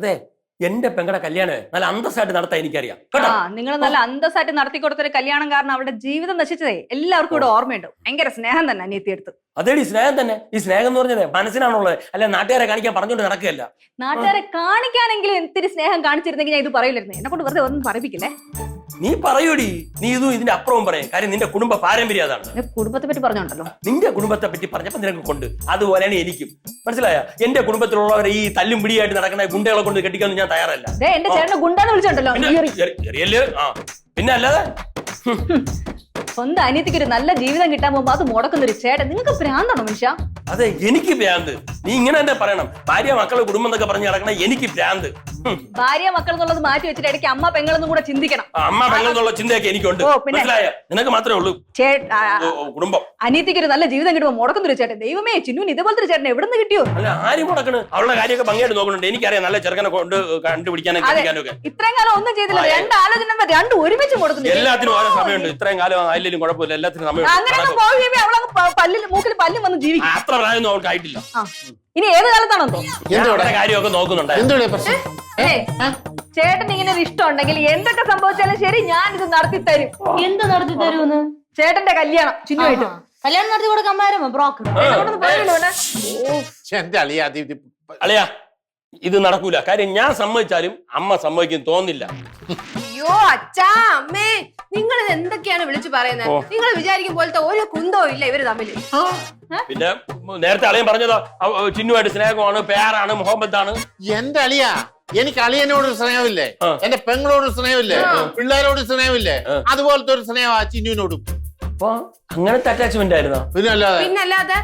അതെ എന്റെ പെങ്ങളുടെ കല്യാണം നല്ല അന്തസ്സായിട്ട് നടത്താൻ എനിക്കറിയാം. നിങ്ങൾ നല്ല അന്തസ്സായിട്ട് നടത്തി കൊടുത്തൊരു കല്യാണം കാരണം അവരുടെ ജീവിതം നശിച്ചതേ എല്ലാവർക്കും ഇവിടെ ഓർമ്മയുണ്ട്. ഭയങ്കര സ്നേഹം തന്നെ അനിയത്തി എടുത്ത്. അതേടി സ്നേഹം തന്നെ. ഈ സ്നേഹം എന്ന് പറഞ്ഞത് മനസ്സിനാണുള്ളത്, അല്ല നാട്ടുകാരെ കാണിക്കാൻ പറഞ്ഞുകൊണ്ട് നടക്കുകയല്ല. നാട്ടുകാരെ കാണിക്കാനെങ്കിലും എന്തിരി സ്നേഹം കാണിച്ചിരുന്നെങ്കിൽ ഞാൻ ഇത് പറയില്ലായിരുന്നു. എന്നെ കൊണ്ട് വെറുതെ ഒന്നും പറയിപ്പിക്കില്ലേ. നീ പറയൂടി, നീ ഇതും ഇതിന്റെ അപ്പുറവും പറയും. കാര്യം നിന്റെ കുടുംബ പാരമ്പര്യം അതാണ്. കുടുംബത്തെ പറ്റി പറഞ്ഞോണ്ടല്ലോ. നിന്റെ കുടുംബത്തെ പറ്റി പറഞ്ഞപ്പോ നിനക്ക് കൊണ്ട് അതുപോലെയാണ് എനിക്കും. മനസ്സിലായ? എന്റെ കുടുംബത്തിലുള്ളവരെ ഈ തല്ലും പിടിയായിട്ട് നടക്കുന്ന ഗുണ്ടകളെ കൊണ്ട് കെട്ടിക്കാനും ഞാൻ തയ്യാറല്ല. എന്റെ ചേട്ടനെ ഗുണ്ടാന്ന് വിളിച്ചോണ്ടല്ലോ. പിന്നെ അല്ലാതെ സ്വന്തം അനിയത്തിക്ക് ഒരു നല്ല ജീവിതം കിട്ടാൻ പോകുമ്പോ അത് മുടക്കുന്നൊരു ചേട്ടൻ. നിങ്ങൾക്ക് ഭ്രാന്താണോ മനുഷ്യ? അതെ എനിക്ക് ഭ്രാന്ത്. നീ ഇങ്ങനെ തന്നെ പറയണം. ഭാര്യ മക്കളെ കുടുംബം എന്നൊക്കെ പറഞ്ഞ് നടക്കണ എനിക്ക് ഭ്രാന്ത്. ഭാര്യ മക്കൾ എന്നുള്ളത് മാറ്റി വെച്ചിട്ട് ഇടയ്ക്ക് അമ്മ പെങ്ങളെന്നും കൂടെ ചിന്തിക്കണം. അമ്മ പെങ്ങൾ എന്നുള്ള ചിന്തയൊക്കെ എനിക്കുണ്ട്. മനസ്സിലായ? നിനക്ക് മാത്രമേ ഉള്ളൂ കുടുംബം. അനിയത്തിക്ക് ഒരു നല്ല ജീവിതം കിട്ടുമ്പോ മുടക്കുന്നൊരു ചേട്ടൻ. ദൈവമേ, ചിന്നുവിന് ഇതുപോലത്തെ ചേട്ടൻ എവിടെ നിന്ന് കിട്ടിയോ? അല്ല ആരും മുടക്കണ്. അവളുടെ കാര്യമൊക്കെ ഭംഗിയായിട്ട് നോക്കുന്നുണ്ട്. എനിക്കറിയാം നല്ല ചെറുക്കനെ കൊണ്ട് കണ്ടുപിടിക്കാനൊക്കെ. ഇത്രയും കാലം ഒന്നും ചെയ്തില്ല. രണ്ട് ആലോചന രണ്ടും ഒരുമിച്ച് കൊടുക്കുന്നു. എല്ലാത്തിനും ഓരോ സമയമുണ്ട്. ഇത്രയും കാലം ആയില്ലേലും കുഴപ്പമില്ല. എല്ലാത്തിനും സമയം. മൂക്കിൽ പല്ലും വന്ന് ജീവിക്കും. അത്ര പ്രായമൊന്നും അവൾക്ക് ആയിട്ടില്ല. ഇനി ഏത് കാലത്താണോ കാര്യമൊക്കെ നോക്കുന്നുണ്ട്. ചേട്ടൻ ഇങ്ങനെ ഒരു ഇഷ്ടം ഉണ്ടെങ്കിൽ എന്തൊക്കെ സംഭവിച്ചാലും ശരി ഞാൻ ഇത് നടത്തി തരും. എന്ത് നടത്തി തരൂന്ന്? ചേട്ടന്റെ കല്യാണം ചിന്നുമായിട്ട്. കല്യാണം നടത്തി കൊടുക്കാൻ ബ്രോക്കർ അളിയാ ഇത് നടക്കൂല. കാര്യം ഞാൻ സമ്മതിച്ചാലും അമ്മ സമ്മതിക്കും തോന്നില്ല. അയ്യോ അച്ഛാ അമ്മേ, നിങ്ങൾ ഇത് എന്തൊക്കെയാണ് വിളിച്ചു പറയുന്നത്? നിങ്ങൾ വിചാരിക്കും പോലത്തെ ഒരു കുന്തവും ഇല്ല ഇവര് തമ്മില്. പിന്നെ നേരത്തെ അളിയൻ പറഞ്ഞതോ ചിന്നുമായിട്ട് സ്നേഹമാണ്, പേരാണ്, മുഹമ്മദാണ്. എന്റെ അളിയാ, എനിക്ക് അളിയനോട് സ്നേഹമില്ലേ, എന്റെ പെങ്ങളോട് സ്നേഹമില്ലേ, പിള്ളേരോട് സ്നേഹമില്ലേ, അതുപോലത്തെ ഒരു സ്നേഹം ആ ചിന്നുവിനോടും. അങ്ങനത്തെ അറ്റാച്ച്മെന്റ് ആയിരുന്നോ? പിന്നല്ലാതെ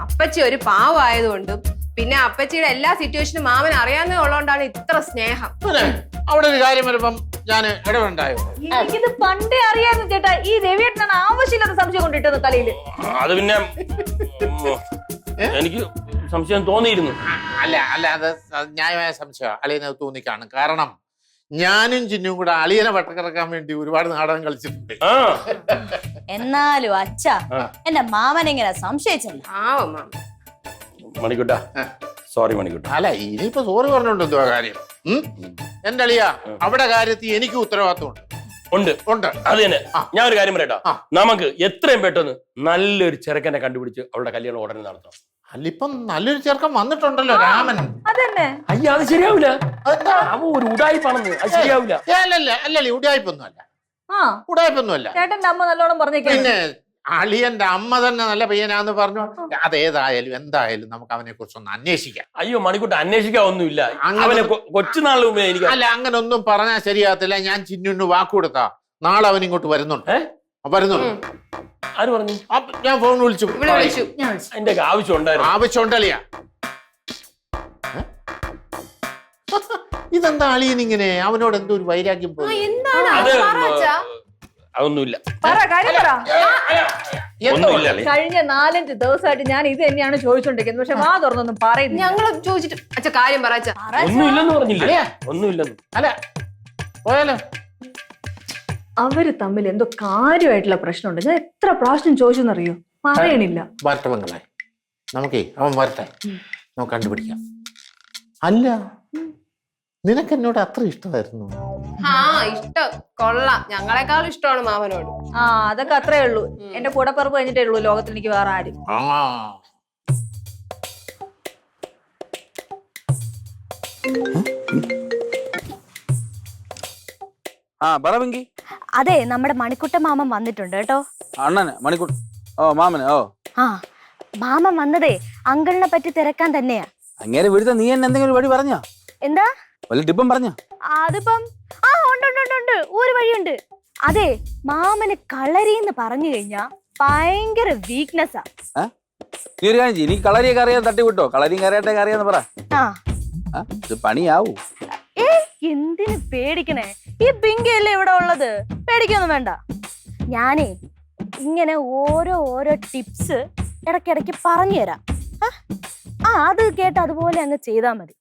അപ്പച്ചി ഒരു പാവമായതുകൊണ്ടും പിന്നെ അപ്പച്ചിയുടെ എല്ലാ സിറ്റുവേഷനും മാമൻ അറിയാവുന്നതുള്ളതുകൊണ്ടാണ് ഇത്ര സ്നേഹം. അവിടെ ഒരു കാര്യം വരുമ്പം ഞാൻ ഇടപെടണ്ടായോ? എനിക്കിത് പണ്ടേ അറിയായിരുന്നു ചേട്ടാ. ഈ രവിയേട്ടനാണ് ആവശ്യമില്ലാത്ത സംശയം കൊണ്ടിട്ടത് തലയില്. അത് പിന്നെ എനിക്ക് സംശയം തോന്നിയിരുന്നു. അല്ല അത് ന്യായമായ സംശയം അളിയനെ തോന്നിക്കാണ്. കാരണം ഞാനും ചിന്നും കൂടെ അളിയനെ വട്ടക്കിറക്കാൻ വേണ്ടി ഒരുപാട് നാടകം കളിച്ചിട്ടുണ്ട്. എന്നാലും അച്ഛ എന്റെ മാമനെങ്ങനെ സംശയിച്ചല്ല. മണിക്കുട്ടാ സോറി മണിക്കുട്ട. അല്ല ഇനിയിപ്പോ സോറി പറഞ്ഞോണ്ട് എന്തുവാ കാര്യം? എന്റെ അളിയ അവിടെ കാര്യത്തിൽ എനിക്ക് ഉത്തരവാദിത്വമുണ്ട്. ഉണ്ട് അത് തന്നെ. ഞാൻ ഒരു കാര്യം പറയട്ടോ, നമുക്ക് എത്രയും പെട്ടെന്ന് നല്ലൊരു ചെറുക്കനെ കണ്ടുപിടിച്ച് അവളുടെ കല്യാണം ഉടനെ നടത്താം. അല്ലിപ്പം നല്ലൊരു ചെറുക്കൻ വന്നിട്ടുണ്ടല്ലോ, രാമൻ. അതന്നെ. അയ്യോ അത് ശരിയാവില്ല. അവ ഒരു ഉടായിപ്പാണെന്ന്. അത് ശരിയാവില്ല. അല്ലല്ലേ ഉടായിപ്പൊന്നുമല്ല. ഉടായിപ്പൊന്നുമല്ല. ചേട്ടന്റെ അമ്മ നല്ലോണം പറഞ്ഞേക്കാം. പിന്നെ അളിയന്റെ അമ്മ തന്നെ നല്ല പയ്യനാന്ന് പറഞ്ഞു. അതേതായാലും എന്തായാലും നമുക്ക് അവനെ കുറിച്ചൊന്ന് അന്വേഷിക്കാം. അയ്യോ മണിക്കൂട്ട അന്വേഷിക്കാൻ ഒന്നുമില്ല. അവനെ കൊച്ചുനാളിന് മുമ്പേ എനിക്ക് അല്ല അങ്ങനെ ഒന്നും പറഞ്ഞാൽ ശരിയാകത്തില്ല. ഞാൻ ചിന്നുവിന് വാക്ക് കൊടുത്താ നാളെ അവൻ ഇങ്ങോട്ട് വരുന്നുണ്ട്. ആര് പറഞ്ഞു? ഞാൻ ഫോൺ വിളിച്ചു. അതിന്റെ ആവശ്യം ഉണ്ടായിരുന്നു. ആവശ്യമുണ്ടല്ലേ? ഇതെന്താ അളിയനിങ്ങനെ? അവനോട് എന്തോ ഒരു വൈരാഗ്യം പോയി. അതൊന്നുമില്ല. കഴിഞ്ഞ 4-5 ദിവസമായിട്ട് ഞാൻ ഇത് തന്നെയാണ് ചോദിച്ചോണ്ടിരിക്കുന്നത്. പക്ഷെ വാ തുറന്നൊന്നും പറയുന്നു. ഞങ്ങൾ ചോദിച്ചിട്ട് അച്ഛ കാര്യം പറ. ഒന്നുമില്ലെന്ന് പറഞ്ഞില്ലേ? ഒന്നുമില്ലെന്ന്. അല്ല പോയാലോ? അവര് തമ്മിൽ എന്തോ കാര്യമായിട്ടുള്ള പ്രശ്നമുണ്ട്. ഞാൻ എത്ര പ്രാവശ്യം ചോദിച്ചെന്നറിയോ? പറയണില്ല. വരട്ടെ പെങ്ങളെ, നമുക്കേ അവൻ വരട്ടെ, നമുക്ക് കണ്ടുപിടിക്കാം. അല്ല നിനക്ക് എന്നോട് അത്ര ഇഷ്ടമായിരുന്നു? ഇഷ്ടം കൊള്ളാം. ഞങ്ങളെക്കാളും ഇഷ്ടമാണ് മാമനോട്. അതൊക്കെ അത്രേ ഉള്ളൂ. എന്റെ കൂടപ്പിറപ്പ് കഴിഞ്ഞിട്ടേ ഉള്ളൂ ലോകത്തിൽ എനിക്ക് വേറെ ആരും. അതെ നമ്മുടെ മണിക്കുട്ട മാമൻ വന്നിട്ടുണ്ട് കേട്ടോ. മാമൻ വന്നതേ അങ്കിളിനെ പറ്റി തിരക്കാൻ തന്നെയാ. അങ്ങനെ വീഴ്ത്ത നീ എന്നെ എന്തെങ്കിലും വഴി പറഞ്ഞോ? എന്താ ടിപ്പം പറഞ്ഞോ? അതിപ്പം ഉണ്ട് ഒരു വഴിയുണ്ട്. അതെ മാമന് കളരിന്ന് പറഞ്ഞു കഴിഞ്ഞാ ഭയങ്കര വീക്ക്നെസ്സാ. നീ ഒരു കാര്യം ചെയ്യ്, നീ കളരിയൊക്കെ അറിയാൻ തട്ടി വിട്ടോ. കളരിയും കറിയാട്ടൊക്കെ അറിയാന്ന് പറ. ഇത് പണിയാവൂ. എന്തിനു പേടിക്കണേ? ഈ പിങ്കയല്ലേ ഇവിടെ ഉള്ളത്, പേടിക്കൊന്നും വേണ്ട. ഞാനേ ഇങ്ങനെ ഓരോ ടിപ്സ് ഇടയ്ക്കിടയ്ക്ക് പറഞ്ഞു തരാം. അത് കേട്ട് അതുപോലെ അങ്ങ് ചെയ്താൽ മതി.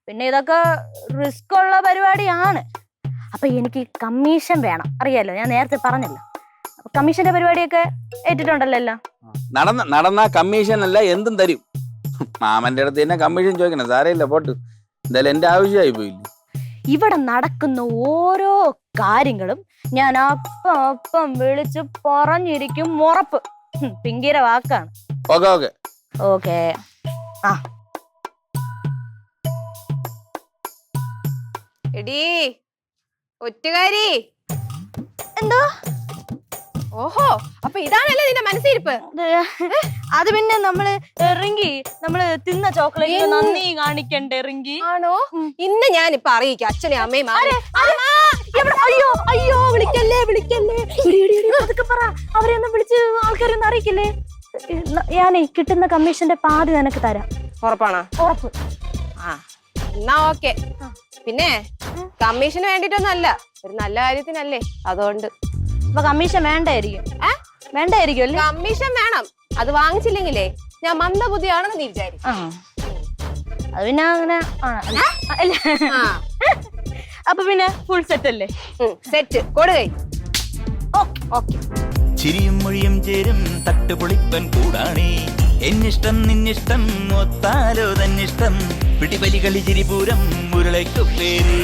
പിന്നെ ഇതൊക്കെ റിസ്ക് ഉള്ള പരിപാടിയാണ്. അപ്പൊ എനിക്ക് കമ്മീഷൻ വേണം, അറിയാലോ, ഞാൻ നേരത്തെ പറഞ്ഞല്ലോ. അപ്പൊ കമ്മീഷന്റെ പരിപാടിയൊക്കെ ഏറ്റിട്ടുണ്ടല്ലോ. നടന്ന കമ്മീഷൻ അല്ല എന്തും തരും. മാമന്റെ അടുത്ത് തന്നെ കമ്മീഷൻ ചോദിക്കണം. സാരമില്ല പോട്ട്. എന്തായാലും എന്റെ ആവശ്യമായി പോയില്ലേ. ഇവിടെ നടക്കുന്ന ഓരോ കാര്യങ്ങളും ഞാൻ അപ്പം വിളിച്ച് പറഞ്ഞിരിക്കും. ഉറപ്പ്. പിങ്കിയുടെ വാക്കാണ്. Okay okay. ഓക്കെ. ആ എടീ ഒറ്റുകാരി. എന്തോ? ഓഹോ, അപ്പൊ ഇതാണല്ലേ നിന്റെ മനസ്സിരിപ്പ്? അത് പിന്നെ നമ്മള് തിന്ന ചോക്ലേറ്റ് നന്ദി കാണിക്കണ്ടേ റിങ്കി? ആണോ? ഇന്ന് ഞാനിപ്പൊ അറിയിക്കാം അച്ഛനെ അമ്മയും. അയ്യോ അയ്യോ, വിളിക്കല്ലേ വിളിക്കല്ലേ, അതൊക്കെ പറ. അവരെ ഒന്ന് വിളിച്ച് ആൾക്കാരൊന്നും അറിയിക്കില്ലേ? ഞാനേ കിട്ടുന്ന കമ്മീഷന്റെ പാതി നിനക്ക് തരാം. ഉറപ്പാണോ? ഉറപ്പ്. ആ എന്നാ ഓക്കെ. പിന്നെ കമ്മീഷന് വേണ്ടിട്ടൊന്നല്ല, ഒരു നല്ല കാര്യത്തിനല്ലേ, അതുകൊണ്ട്. അപ്പൊ കമ്മീഷൻ വേണ്ടായിരിക്കും. വേണ്ടായിരിക്കും അല്ലേ? കമ്മീഷൻ വേണം. അത് വാങ്ങിച്ചില്ലെങ്കിലേ ഞാൻ മന്ദബുദ്ധിയാണെന്ന് നീ വിചാരിക്കും. അത് പിന്നെ അങ്ങനെ അല്ല. അപ്പൊ പിന്നെ ഫുൾ സെറ്റ് അല്ലേ? സെറ്റ് കൊടുകൈ. ഓക്കെ. ചിരിയും മൊഴിയും ചേരും തട്ടുപൊളിപ്പൻ കൂടാണേ. എന്നിഷ്ടം നിന്നിഷ്ടം ഒത്താലോ തന്നിഷ്ടം പിടിപലി കളി ചിരിപൂരം മുരളയ്ക്കു പേര്.